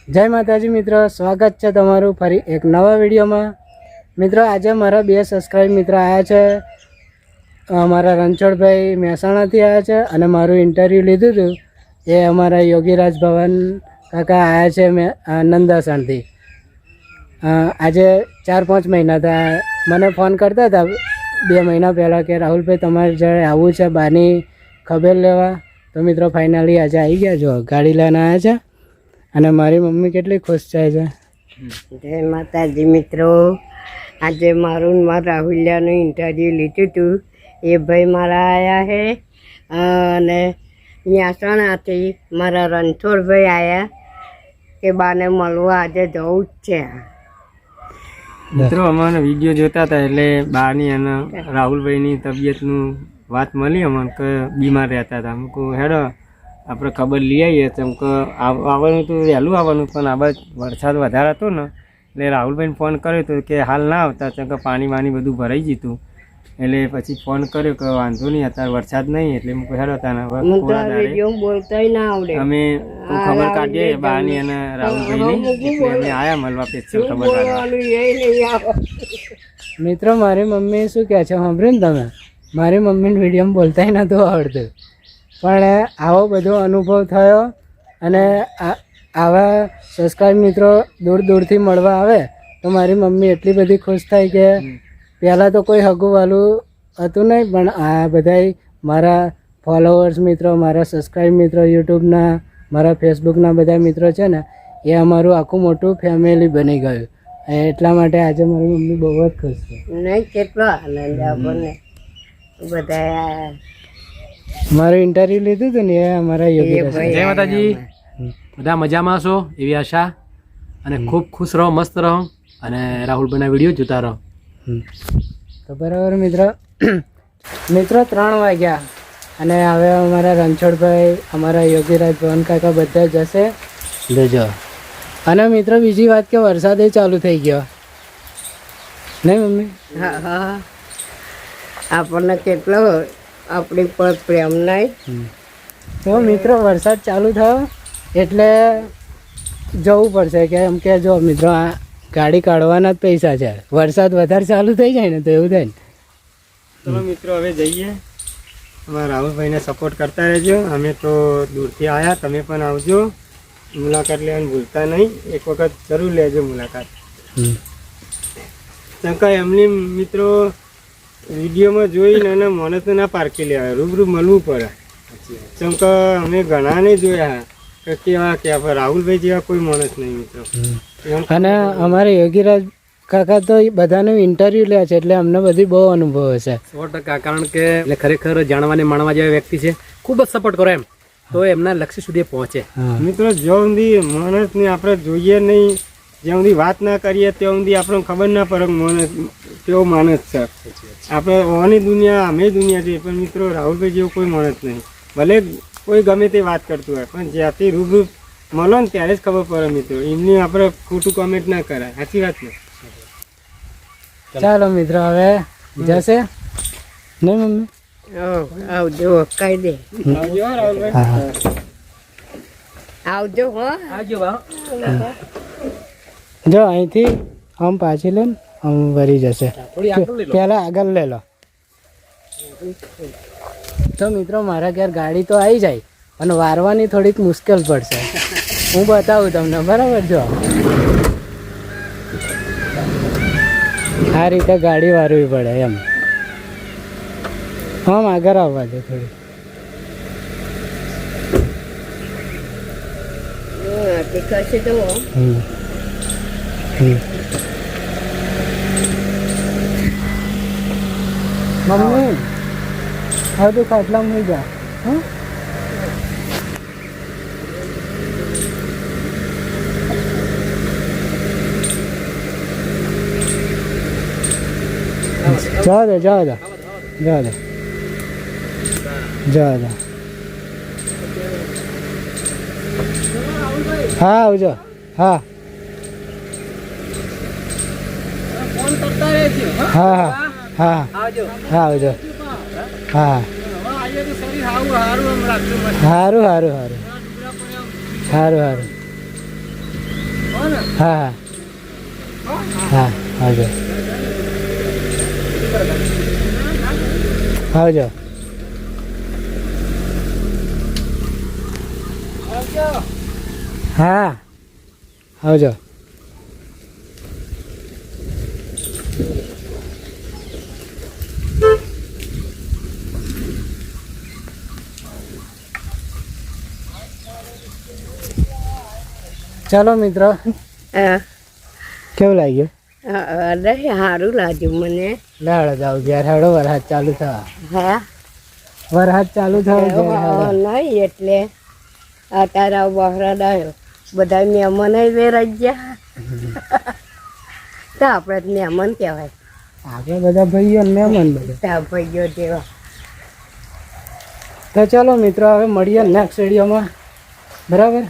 જય માતાજી મિત્રો, સ્વાગત છે તમારું ફરી એક નવા વિડીયોમાં. મિત્રો આજે મારા 2 સબસ્ક્રાઈબ મિત્રો આવ્યા છે. અમારા રણછોડભાઈ મહેસાણાથી આવ્યા છે અને મારું ઇન્ટરવ્યૂ લીધું હતું એ અમારા યોગીરાજ ભવન કાકા આવ્યા છે નંદાસણથી. આજે 4-5 મહિના થયા મને ફોન કરતા હતા 2 મહિના પહેલાં કે રાહુલભાઈ તમારે જોડે આવવું છે બાની ખબર લેવા. તો મિત્રો ફાઇનલી આજે આવી ગયા. જો ગાડી લઈને આવ્યા છે અને મારી મમ્મી કેટલી ખુશ થાય છે. જય માતાજી મિત્રો, આજે મારું રાહુલિયાનું ઇન્ટરવ્યૂ લીધું હતું. એ ભાઈ મારા આવ્યા છે અને મહેસાણાથી મારા રણછોડભાઈ આવ્યા કે બાને મળવા આજે જવું જ છે. મિત્રો અમને વિડીયો જોતા હતા એટલે બાની અને રાહુલભાઈની તબિયતનું વાત મળી અમને કે બીમાર રહેતા હતા. અમુક હેડો આપણે ખબર લઈ આવીએ તેમ કે આવવાનું તો વહેલું આવવાનું પણ આ બાજુ વરસાદ વધારે હતો ને એટલે રાહુલભાઈને ફોન કર્યો હતો કે હાલ ના આવતા કેમ કે પાણી વાણી બધું ભરાઈ જતું. એટલે પછી ફોન કર્યો કે વાંધો નહીં અત્યારે વરસાદ નહીં એટલે હું હેડો હતા બોલતા ના આવડે અમે ખબર કાઢીએ બાની અને રાહુલભાઈની અમે આવ્યા મળવા સ્પેશિયલ ખબર કાઢવા. મિત્રો મારી મમ્મી શું કહે છે સાંભળ્યું ને તમે? મારી મમ્મીને વિડીયોમાં બોલતાય નહોતું આવડતું પણ આવો બધો અનુભવ થયો અને આવા સબસ્ક્રાઈબ મિત્રો દૂર દૂરથી મળવા આવે તો મારી મમ્મી એટલી બધી ખુશ થાય કે પહેલાં તો કોઈ હગુવાલું હતું નહીં પણ આ બધાય મારા ફોલોવર્સ મિત્રો, મારા સબસ્ક્રાઈબ મિત્રો, યુટ્યુબના, મારા ફેસબુકના બધા મિત્રો છે ને એ અમારું આખું મોટું ફેમિલી બની ગયું. એટલા માટે આજે મારી મમ્મી બહુ જ ખુશ છે. નહીં કેટલો આનંદ આપણને બધા. મારું ઇન્ટરવ્યુ લીધું હતું ને એ અમારા યોગી. જય માતાજી, બધા મજામાં છો એવી આશા અને ખૂબ ખુશ રહો, મસ્ત રહો અને રાહુલભાઈના વિડીયો જોતા રહો. તો બરાબર મિત્રો 3 વાગ્યા અને હવે અમારા રણછોડભાઈ, અમારા યોગીરાજ ભવન કાકા બધા જશે લેજો. અને મિત્રો બીજી વાત કે વરસાદ ચાલુ થઈ ગયો નહીં મમ્મી? હા હા, આપણને કેટલો આપણી પર પ્રેમ નહીં. તો મિત્રો વરસાદ ચાલુ થયો એટલે જવું પડશે કે એમ કે જો મિત્રો આ ગાડી કાઢવાના જ પૈસા છે. વરસાદ વધારે ચાલુ થઈ જાય ને તો એવું થાય ને. ચલો મિત્રો હવે જઈએ. અમારા રાહુલભાઈને સપોર્ટ કરતા રહેજો. અમે તો દૂરથી આવ્યા, તમે પણ આવજો, મુલાકાત લેવાની ભૂલતા નહીં. એક વખત જરૂર લેજો મુલાકાત. શંકા એમની મિત્રો વિડીયોમાં જોઈને અને મને તો ના પારખી લેવાય, રૂબરૂ મળવું પડે. શંકા અમે ઘણા નહીં જોયા કે કેવા રાહુલભાઈ જેવા કોઈ માણસ નહીં મિત્રો. અને અમારે યોગીરાજ કાકા તો બધાનું ઇન્ટરવ્યુ લે છે એટલે અમને બધી બહુ અનુભવ હશે. 100%, કારણ કે એટલે ખરેખર જાણવાને માણવા જેવા વ્યક્તિ છે. ખૂબ જ સપોર્ટ કરો એમ તો એમના લક્ષ્ય સુધી પહોંચે. મિત્રો જ્યાં સુધી માણસને આપણે જોઈએ નહીં, જ્યાં સુધી વાત ના કરીએ ત્યાં સુધી આપણને ખબર ના પડે માણસ કેવો માણસ છે. આપણે ઓની દુનિયા અમે દુનિયા છીએ પણ મિત્રો રાહુલભાઈ જેવો કોઈ માણસ નહીં. ભલે કોઈ ગમે તે વાત કરતું હોય પણ જ્યાંથી રૂબરૂ મળો ને ત્યારે જ ખબર પડે મિત્રો. એમની આપણે ખોટું કોમેન્ટ ના કરાય. સાચી વાત ને? ચાલો મિત્રો હવે જશે નહીં મમ્મી? આવજો, કહી દે આવજો. હો જો અહીંથી આમ પાછી લે ને આમ ભરી જશે. પહેલાં આગળ લે લો. તો મિત્રો મારા ઘેર ગાડી તો આવી જાય અને વારવાની થોડીક મુશ્કેલ પડશે. હું બતાવું તમને, બરાબર? જો આ રીતે ગાડી વારવી પડે એમ. આમ આગળ આવવા દે થોડી. મમ્મી હવે તું ખાટલામાં નહીં જા. હા જવા દે જવા દે જવા દે જવા દે. હા આવજો. હા હા હા હા હા આવજો. હા સારું સારું સારું સારું સારું. હા હા આવજો આવજો હા આવજો ચાલો મિત્રો કેવું લાગ્યું અરે સારું લાગ્યું મને લાડો જાવ ઘેર હેડો વરસાદ ચાલુ થવા હા વરસાદ ચાલુ થવા ઘેર હેડો. નહીં એટલે અત્યારે બહરાદ આવ્યો બધા મહેમાન વેરાઈ ગયા તો આપણે મહેમાન કહેવાય આપણે બધા ભાઈઓ ને મહેમાન બધા ત્યાં ભાઈઓ જેવા તો ચાલો મિત્રો હવે મળીએ નેક્સ્ટ વિડીયોમાં બરાબર